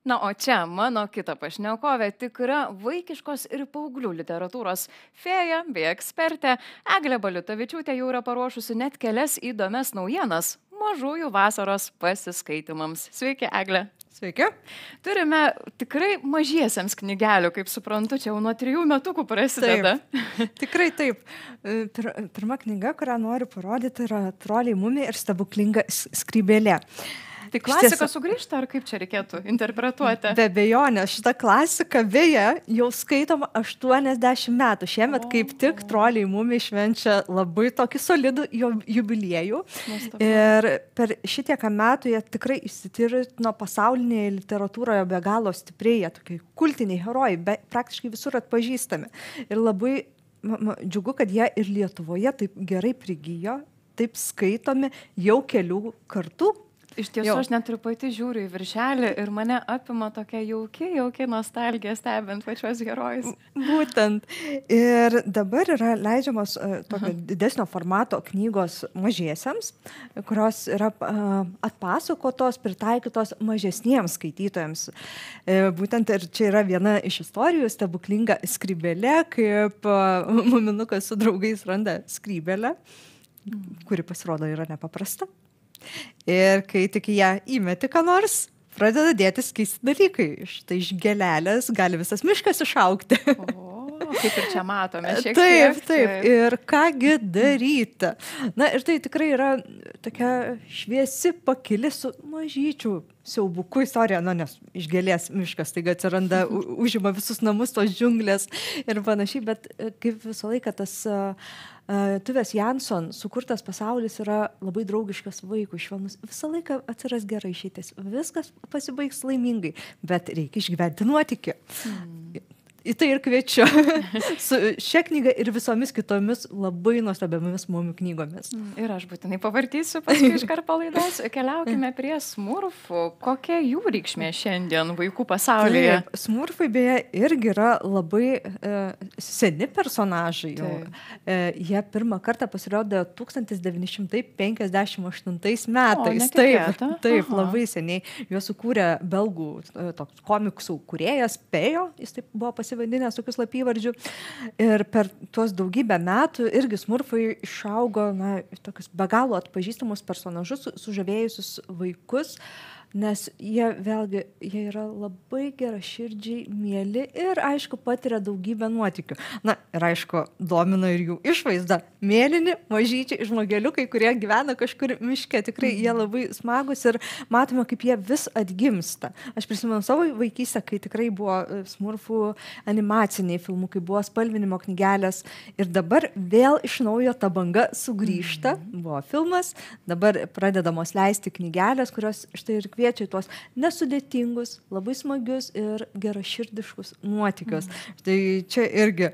Na, o čia mano kita pašnekovė, tikra vaikiškos ir paauglių literatūros fėja bei ekspertė Eglė Baliutavičiūtė jau yra paruošusi net kelias įdomias naujienas mažųjų vasaros pasiskaitimams. Sveiki, Eglė. Sveiki. Turime tikrai mažiesiems knygelių, kaip suprantu, čia jau nuo 3 metukų prasideda. Taip, tikrai taip. Pirma knyga, kurią noriu parodyti, yra Troliai, mumija ir stebuklinga skrybėlė. Tai klasika sugrįžta, ar kaip čia reikėtų interpretuoti? Be abejonės, šita klasika beje jau skaitoma 80 metų. Šiemet kaip tik Troliai, mumija švenčia labai tokį solidų jubiliejų. Ir per šitiek metų jie tikrai įsitvirtino pasaulinėje literatūroje be galo stipriai, jie tokie kultiniai herojai, praktiškai visur atpažįstami. Ir labai džiugu, kad jie ir Lietuvoje taip gerai prigijo, taip skaitomi jau kelių kartų. Iš tiesų, aš net ir pati žiūriu į viršelį ir mane apima tokia jauki nostalgija stebint pačios herojus. Būtent. Ir dabar yra leidžiamos tokio didesnio formato knygos mažiesiems, kurios yra atpasakotos, pritaikytos mažesniems skaitytojams. Būtent ir čia yra viena iš istorijų, stebuklinga skrybėlė, kaip muminukas su draugais randa skrybėlę, kuri pasirodo yra nepaprasta. Ir kai tik ją įmeti ką nors, pradeda dėtis keisti dalykai. Štai iš gėlelės gali visas miškas išaugti. Kaip ir čia matome šiek tiek. Taip. Ir kągi daryti. Na ir tai tikrai yra tokia šviesi pakili su mažyčių siaubuku istorija, nes iš gėlės miškas taiga atsiranda, užima visus namus, tos džiunglės ir panašiai, bet kaip visą laiką tas Tuvės Jansson sukurtas pasaulis yra labai draugiškas vaikui, švelnus. Visą laiką atsiras gerai išeitis. Viskas pasibaigs laimingai, bet reikia išgyventi nuotykį. Į tai ir kviečiu su šia knyga ir visomis kitomis labai nuostabiamis mumių knygomis. Ir aš būtinai pavartysiu paskui iškart po laidos. Keliaukime prie smurfų. Kokia jų reikšmė šiandien vaikų pasaulyje? Taip, smurfai beje irgi yra labai seni personažai. Jie pirmą kartą pasirodė 1958 metais. Taip, labai seniai. Juos sukūrė belgų toks komiksų kūrėjas Pejo, jis taip buvo pasivadinęs tokių slapyvardžių. Ir per tuos daugybę metų irgi smurfai išaugo tokius be galo atpažįstamus personažus, sužavėjusius vaikus, nes jie yra labai geraširdžiai, mieli ir aišku patiria daugybę nuotykių. Na ir aišku domina ir jų išvaizda. Mėlyni, mažyčiai žmogeliukai, kurie gyvena kažkur miške. Tikrai jie labai smagus ir matome, kaip jie vis atgimsta. Aš prisimenu savo vaikystę, kai tikrai buvo smurfų animaciniai filmukai, buvo spalvinimo knygelės ir dabar vėl iš naujo ta banga sugrįžta. Buvo filmas, dabar pradedamos leisti knygelės, kurios štai ir kviečia tuos nesudėtingus, labai smagius ir geraširdiškus nuotykius. Tai čia irgi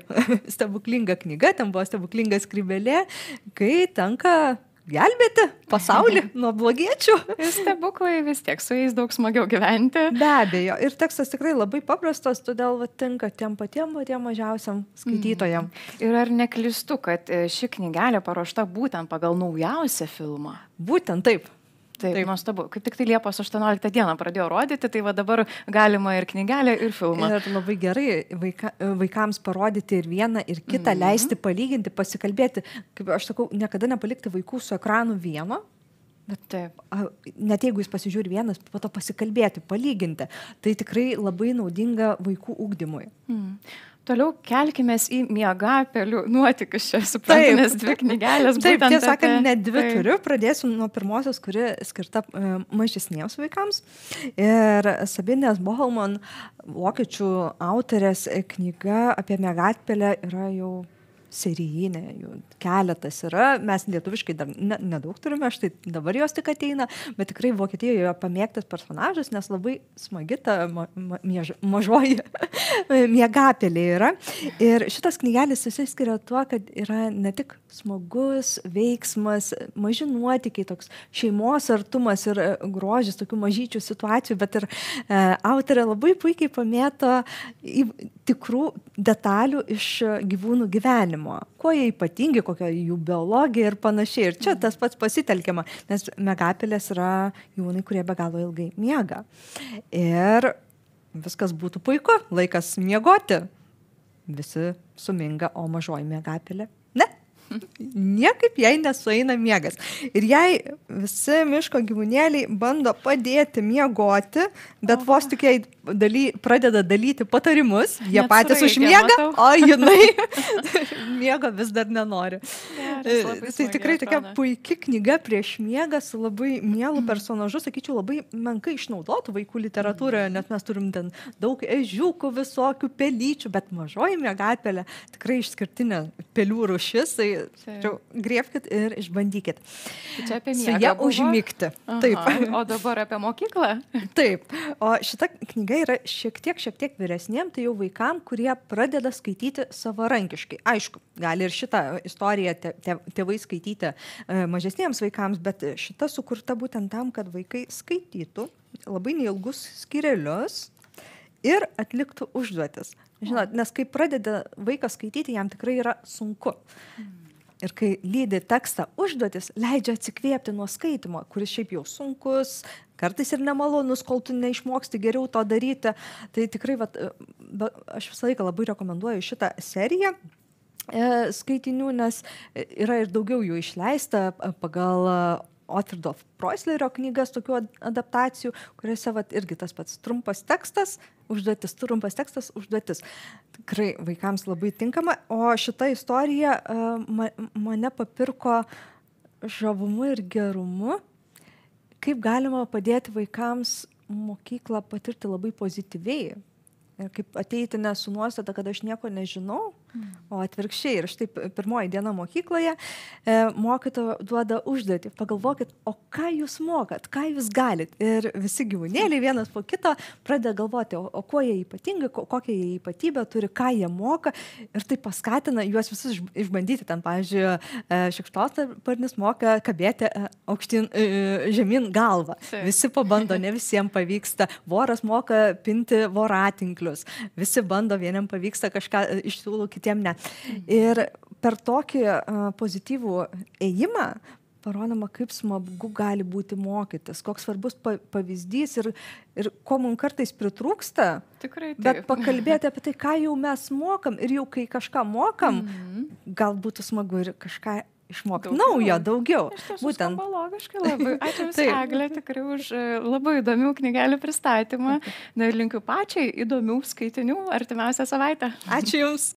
stebuklinga knyga, ten buvo stebuklinga skrybėlė, kai tenka gelbėti pasaulį nuo blogiečių. Stebuklai vis tiek, su jais daug smagiau gyventi. Be abejo. Ir tekstas tikrai labai paprastas, todėl tinka tiem patiem mažiausiam skaitytojam. Ir ar neklystu, kad ši knygelė paruošta būtent pagal naujausią filmą? Būtent taip. Taip, nuostabu. Kaip tik tai Liepos 18 dieną pradėjo rodyti, tai va dabar galima ir knygelę, ir filmą. Ir labai gerai vaikams parodyti ir vieną, ir kitą, leisti palyginti, pasikalbėti. Kaip aš sakau, niekada nepalikti vaikų su ekranu vieno. Bet taip, net jeigu jis pasižiūri vienas, po to pasikalbėti, palyginti. Tai tikrai labai naudinga vaikų ugdymui. Toliau kelkimės į Miegapelių nuotykius čia, suprantu, nes 2 knygelės. Taip, tiesą sakant, net 2 turiu. Pradėsiu nuo pirmosios, kuri skirta mažesniems vaikams. Ir Sabinės Bohelman, vokiečių autorės knyga apie Miegapelę yra jau serijinė, jų keletas yra. Mes lietuviškai dar nedaug turime, štai dabar jos tik ateina, bet tikrai Vokietijoje pamėgtas personažas, nes labai smagi ta mažoji Miegapelė yra. Ir šitas knygelis išsiskiria tuo, kad yra ne tik smagus veiksmas, maži nuotykiai, toks šeimos artumas ir grožis tokių mažyčių situacijų, bet ir autorė labai puikiai pamėto tikrų detalių iš gyvūnų gyvenimo. Kuo jie ypatingi, kokia jų biologija ir panašiai. Ir čia tas pats pasitelkiama, nes Miegapelės yra gyvūnai, kurie be galo ilgai miega. Ir viskas būtų puiku, laikas miegoti. Visi suminga, o mažoji miegapelė ne. Niekaip jai nesueina miegas. Ir jai visi miško gyvūnėliai bando padėti miegoti, bet vos tik jai pradeda dalyti patarimus, jie patys užmiega, o jinai miego vis dar nenori. Tai tikrai tokia puikia knyga prieš miegą su labai mielu personažu, sakyčiau, labai menkai išnaudotų vaikų literatūroje, nes mes turim ten daug ežiukų, visokių pelyčių, bet mažoji miegapelė tikrai išskirtinė pelių rūšis, tai griebkit ir išbandykit. Čia apie miegą. Su ją užmigti. Taip. O dabar apie mokyklą? Taip. O šita knyga yra šiek tiek vyresniem, tai jau vaikam, kurie pradeda skaityti savarankiškai. Aišku, gali ir šitą istoriją tėvai skaityti mažesniems vaikams, bet šita sukurta būtent tam, kad vaikai skaitytų labai neilgus skyrelius ir atliktų užduotis. Žinot, nes kai pradeda vaikas skaityti, jam tikrai yra sunku. Ir kai lydi tekstą užduotis, leidžia atsikvėpti nuo skaitimo, kuris šiaip jau sunkus, kartais ir nemalonus, kol tu neišmoksti geriau to daryti. Tai tikrai, aš visą laiką labai rekomenduoju šitą seriją skaitinių, nes yra ir daugiau jų išleista pagal Otfrido Preusslerio knygas, tokių adaptacijų, kuriuose irgi tas pats trumpas tekstas, užduotis. Tikrai vaikams labai tinkama, o šita istorija mane papirko žavumu ir gerumu, kaip galima padėti vaikams mokyklą patirti labai pozityviai. Ir kaip ateiti ne su nuostata, kad aš nieko nežinau, o atvirkščiai. Ir štai pirmoji diena mokykloje mokytoja duoda užduotį. Pagalvokit, o ką jūs mokat, ką jūs galit. Ir visi gyvūnėliai vienas po kito pradeda galvoti, o kuo jie ypatingi, kokią jie ypatybę turi, ką jie moka. Ir tai paskatina juos visus išbandyti. Ten, pavyzdžiui, šikšnosparnis moka kabėti aukštyn, žemyn galvą. Visi pabando, ne visiems pavyksta. Voras moka pinti voratinklius. Visi bando, vieniem pavyksta kažką iš siūlų, kitiem ne. Ir per tokį pozityvų ėjimą parodoma, kaip smagu gali būti mokytis, koks svarbus pavyzdys ir ko mums kartais pritrūksta. Tikrai taip. Bet pakalbėti apie tai, ką jau mes mokam ir jau kai kažką mokam, gal būtų smagu ir kažką išmokti naujo, daugiau. Iš tiesų skamba logiškai labai. Ačiū Jums, Egle, tikrai už labai įdomių knygelių pristatymą. Na ir linkiu pačiai įdomių skaitinių artimiausią savaitę. Ačiū Jums.